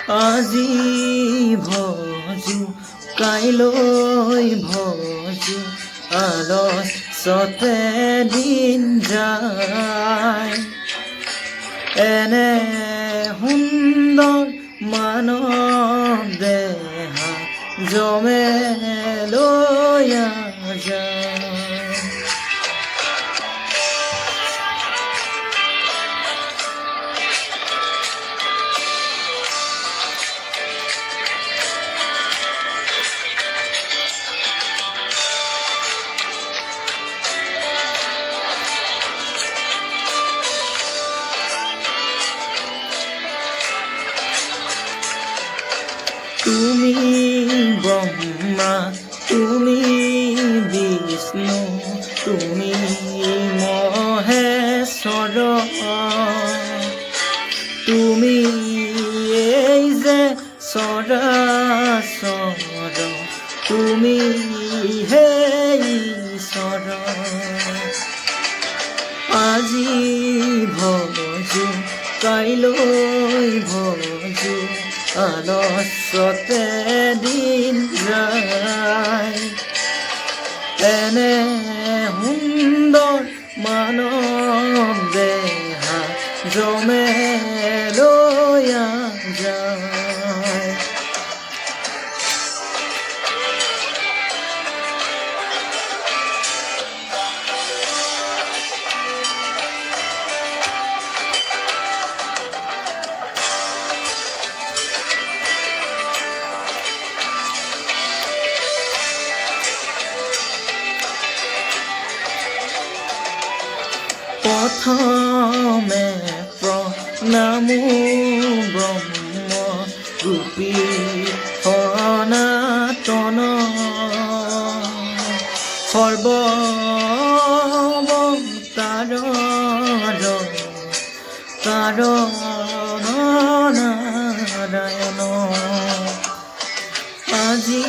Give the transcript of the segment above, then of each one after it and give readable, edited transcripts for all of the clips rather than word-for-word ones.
আজি ভজো কাইলৈ ভজো আলস্যতে দিন যায়। এনে সুন্দৰ মানৱ দেহা জমে লৈ যায়। তুমি ব্ৰহ্মা তুমি বিষ্ণু তুমি মহেশ্বৰ, তুমি এই যে চৰাচৰ, তুমি হে ঈশ্বৰ। আজি ভজো কাইলৈ ভজো আলস্যতে দিন যায়। এনে সুন্দৰ মানৱ দেহা জমে লৈ যায়। প্ৰথমে প্ৰণামো ব্ৰহ্ম ৰূপী সনাতন, সৰ্বতাৰ কাৰণ নাৰায়ণ। আজি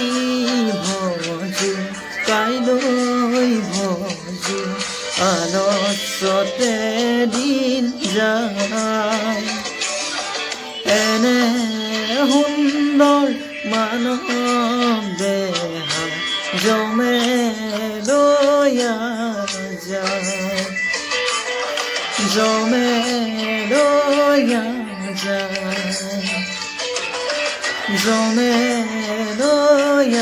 ভজো কাইলৈ ভজো আলস্যতে দিন যায়। এনে সুন্দৰ মানৱ দেহা জমে লৈ যায়, জমে লৈ যায়, জমে লৈ